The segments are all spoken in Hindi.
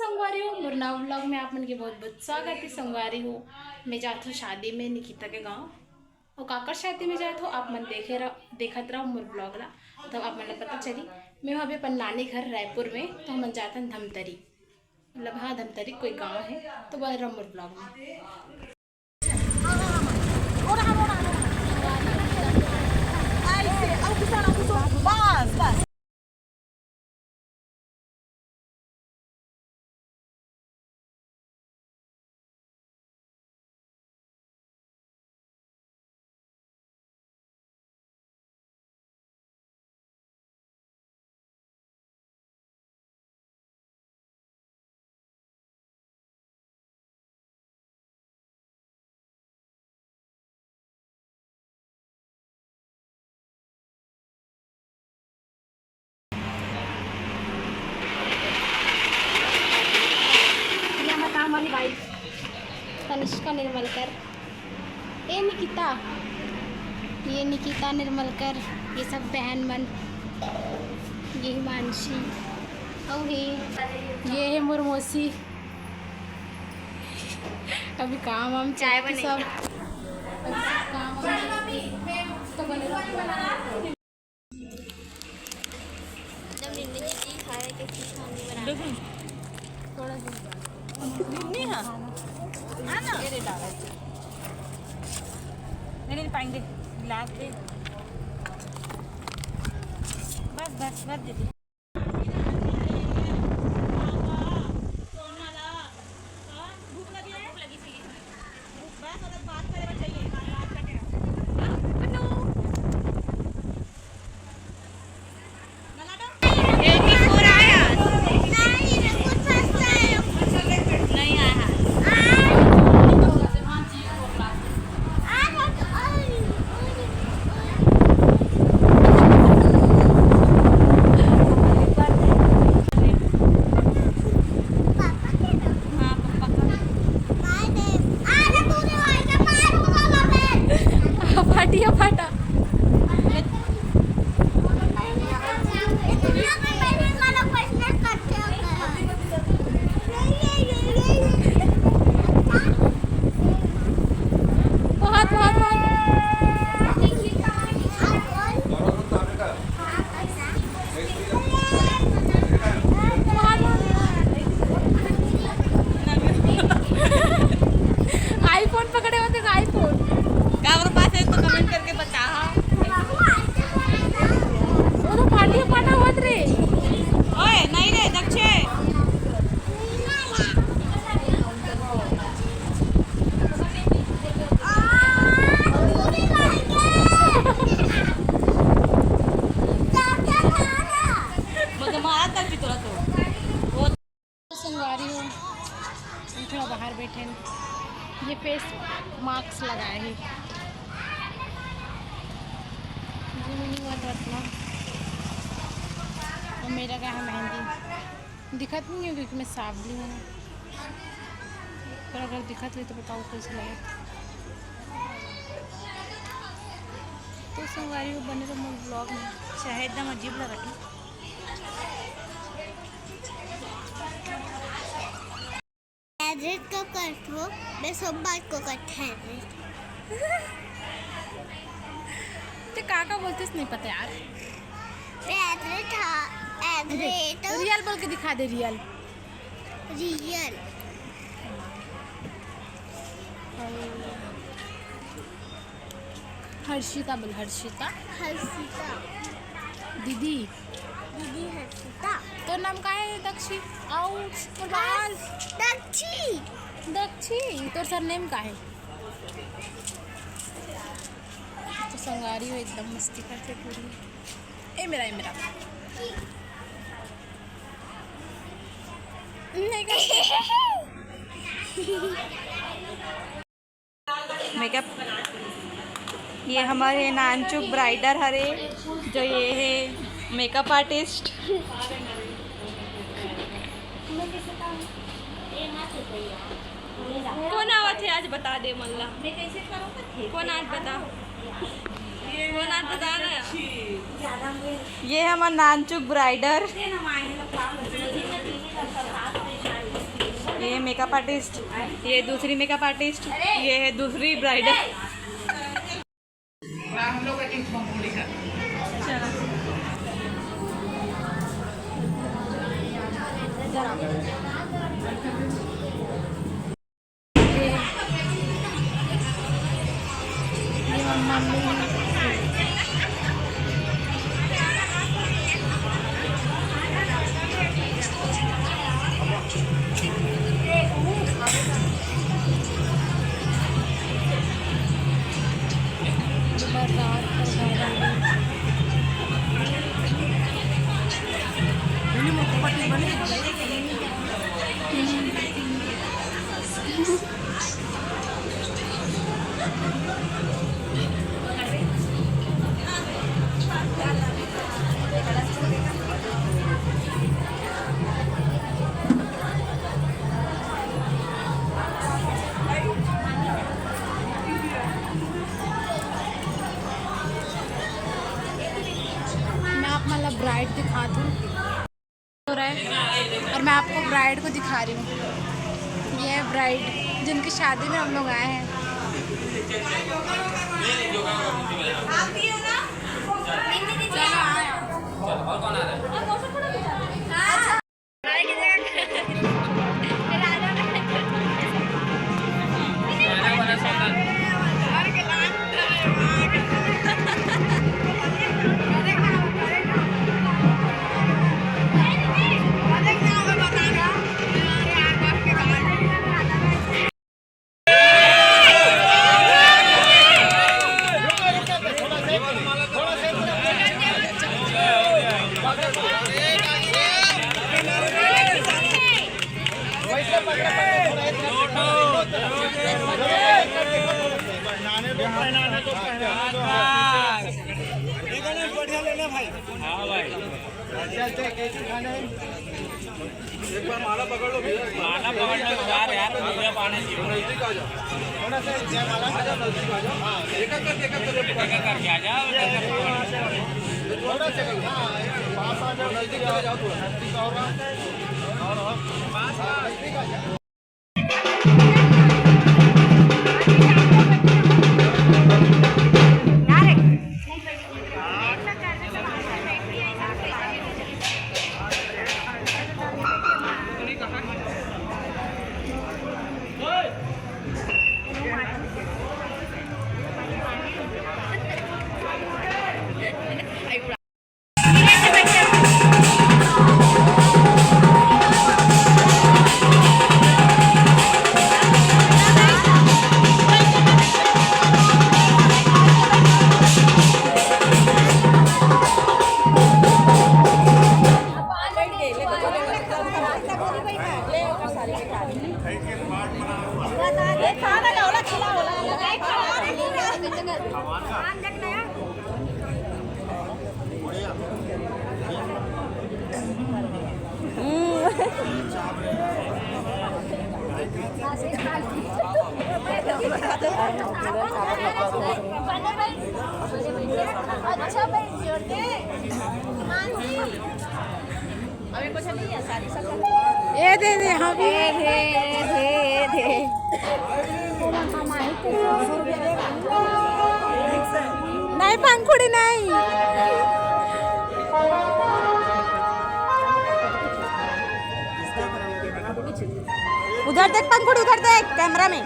संगवारी हो मोर नव व्लॉग में आप मन के बहुत बहुत स्वागत है। संगवारी हो मैं जात हूँ शादी में निकिता के गांव और काकर शादी में जात हो आप मन देखत रहो मोर ब्लॉग ला। तब आप मन पता चली मैं अभी अपन नानी घर रायपुर में तो हम जाते हैं धमतरी, मतलब हाँ धमतरी कोई गांव है तो वह रहो मोर ब्लॉग में। हमारी वाइफ तनिष्का निर्मलकर, ये निकिता निर्मलकर, ये सब बहन मन, ये हिमांशी और ये है मोर मौसी। अभी काम हम चाय बने सब काम तो बने थोड़ा नहीं हाँ ना ये डाला नहीं पाएंगे गिलास दे बस दीदी फटा आईफोन पकड़े होते का आईफोन क्या पास है तो कमेंट करके बता। वो तो पार्टी पाना होत रे। ओए नहीं रे दक्षे मुझे मारा तक भी तुरंत वो संगवारी हो थोड़ा बाहर बैठे हैं। ये फेस मास्क लगाए हैं और मेरा क्या है मेहंदी दिखत नहीं है क्योंकि मैं सावली हूँ, पर अगर दिखत हुई तो बताओ कैसे लगे। तो संगवारी हो बने तो मोर ब्लॉग में चाहे एकदम अजीब लग रही एड्रेस को कट हो मैं सब बात को कट है तो काका बोलते नहीं पता यार। एड्रेस था एड्रेस रियल बोल के दिखा दे रियल हर्षिता बोल हर्षिता दीदी हर्षिता तो नाम का है दक्षी और बाल दक्षी तो सरनेम का है। तो संगारी हो एकदम मस्ती करते पूरी। ए मेरा नहीं मेकअप ये हमारे नानचुक ब्राइडर हरे जो ये है मेकअप आर्टिस्ट। कौन आवत है आज बता दे मल्ला कौन आज बता ना। ये हमारा नानचुक ब्राइडर मेकअप आर्टिस्ट, ये दूसरी मेकअप आर्टिस्ट, ये है दूसरी ब्राइडल। हम लोग का ब्राइड दिखा दूँ हो रहा है और मैं आपको ब्राइड को दिखा रही हूँ। ये है ब्राइड जिनकी शादी में हम लोग आए हैं। एक बार माला पकड़ लो भैया, माला पकड़ने को जा रहे यार, मुझे पाने की नजदीक आ जाओ, थोड़ा सा माला आ जाओ, नजदीक आ जाओ, हाँ एक करके आ जाओ, थोड़ा सा पास आ जाओ, नजदीक आ जाओ, थोड़ा नजदीक और पास नजदीक आ जाओ। अच्छा भाई अभी कुछ नहीं है, सारी सब ये दे दे हाँ भी दे नहीं पंखुड़ी नहीं उधर देख पंखुड़ी, उधर देख कैमरा में।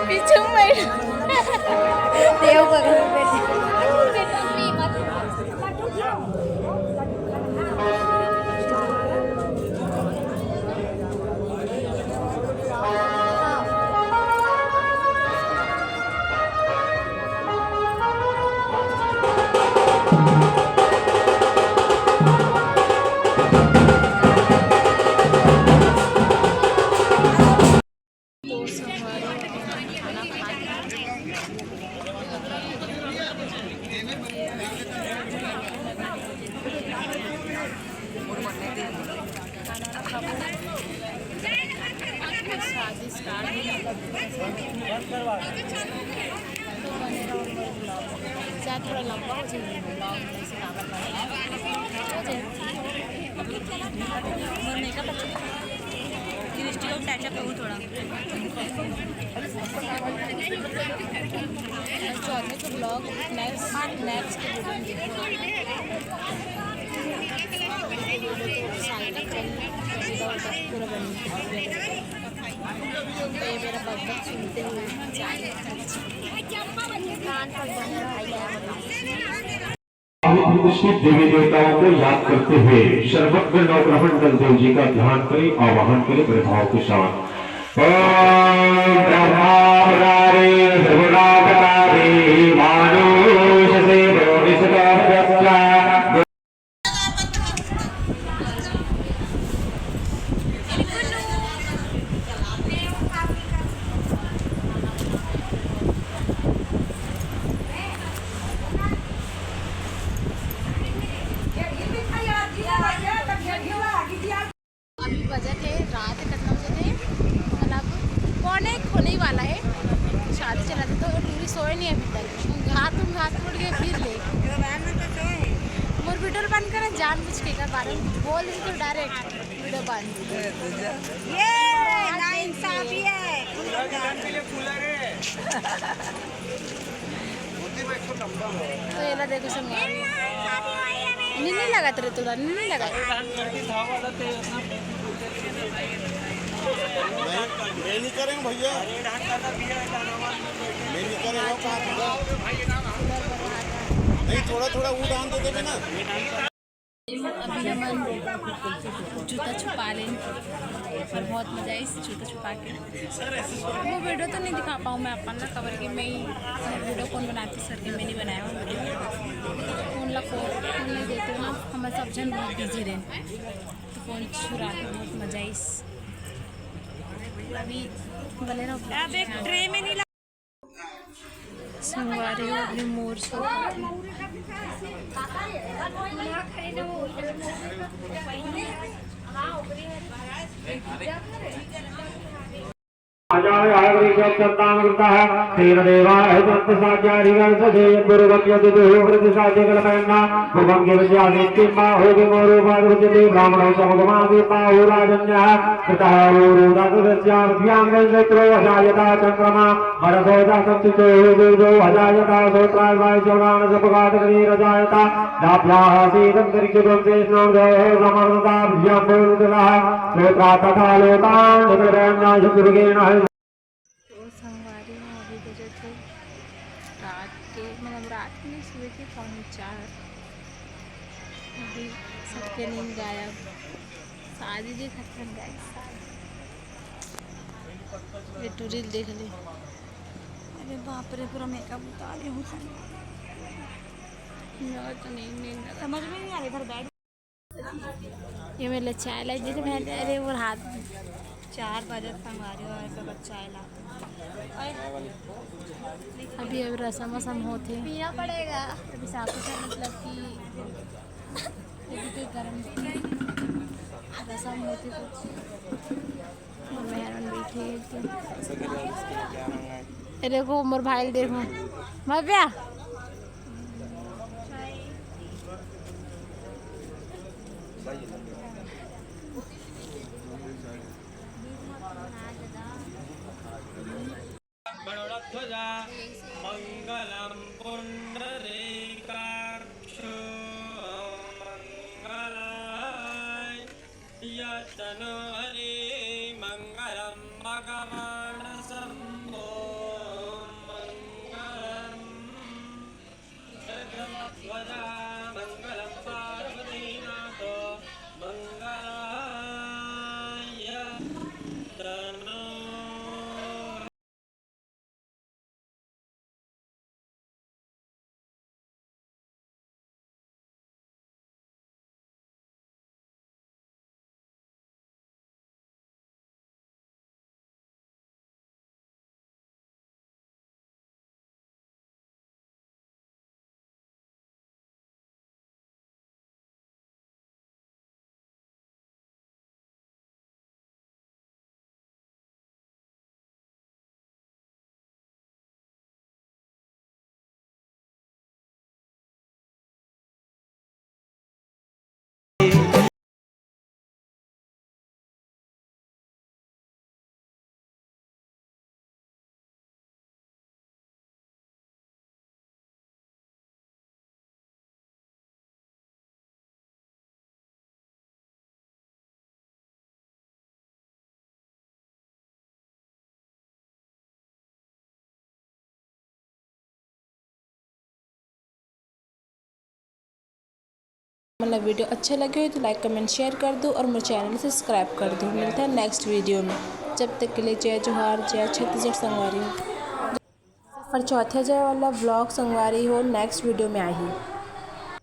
पीछे देव बघा थोड़ा लंबा हो जाए ब्लॉग जैसे कागज बनाना हो जाए। मेकअप अच्छा लिपस्टिक और टचअप करूँ थोड़ा। चौथे को ब्लॉग नेक्स्ट के पूरा बन ये मेरा बकबक सुनते हुए प्रतिष्ठित देवी देवताओं को याद करते हुए सर्वज्ञ नवग्रहण दलदेव जी का ध्यान करें, आवाहन करें बड़े भाव के साथ। ओम ब्रह्मावतारे सर्वनाथकारे मानुष से भविष्यता अभी बजट है रात कितना बजे थे मतलब 1:45 होने ही वाला है। शादी चला था तो टूरिस्ट सोए नहीं अभी तक। घात उड़ के फिर ले मोर वीडियो बंद करें जान बुझ के कर बारे में बोल दी तो डायरेक्ट वीडियो बंद ये नाइंसाफी है। तो ये ला देखो संगवारी नहीं लगा तेरे तुला नहीं लगा मैं नहीं करेंगे भैया, मैं नहीं करेंगे नहीं, थोड़ा थोड़ा वो डाल देते ना। अभी हम जूता छुपा लें पर बहुत मजा आई जूता छुपा के। वो वीडियो तो नहीं दिखा पाऊँ मैं अपन ना कवर के मैं ही वीडियो कौन बनाती सर के मैं नहीं बनाया हूँ वीडियो फोन नहीं देते ना हमारे सब जन बहुत बिजी रहे तो फोन छुरा के बहुत मजा आई। अभी बोले ना अब एक ट्रे में नहीं संगवारी हो अभी मोर सो आचार्य आयुर्वेद संतानकृता है तेन देवाय संत साचारिगण सदे गुरुवत्य दुदु प्रतिसाद्य कलपयन्ना भुवं के विद्यादित्य माहोगे मोरो पादुजते ब्राह्मणो समगमादि पाहो राजन्यः कृतः रोदात दस्याभ्यां नेत्रो अजायता चन्द्रमा वरसोदा सप्तितो दुर्गो अजायता सोत्राय सर्वान् सपगातकरी रजायता नाभ्याः सीदं दरिक्षुतं शेषणो समर्दता भ्यां बोधतः सोत्रा तथा लोकान् निकटयन्या शत्रुगेण संगवारी में अभी बजे थे रात के मतलब रात में सुबह के 4:45। अभी सबके नींद गायब शादी देख खत्म गायब ये टूरिल देख ली। अरे बाप रे पूरा मेकअप उतार हूँ तो नहीं नींद लगा। समझ में नहीं आ रही इधर बैठ। ये मेरे चाय लाई जैसे मैं अरे वो हाथ 4 बजे संगवारी हो ऐसा बच्चा आएला अभी रसम होते पीना पड़ेगा अभी साफ का मतलब कि कोई गर्म रसम होती कुछ और मेहरान बैठी है देखो उमर भाई देखो भव्या ध्वजा मंगलम पुंडरीकाक्षो मंगलाय यतनो हरि मंगलम भगवान शंभो मंगलम ध्वजा मंगलम पार्वतीनाथो मंगलाय तनो मतलब वीडियो अच्छे लगे हो तो लाइक कमेंट शेयर कर दो और मेरे चैनल को सब्सक्राइब कर दो। मिलता है नेक्स्ट वीडियो में, जब तक के लिए जय जोहार, जय छत्तीसगढ़ संगवारी हो। और चौथा जय वाला व्लॉग संगवारी हो नेक्स्ट वीडियो में आई।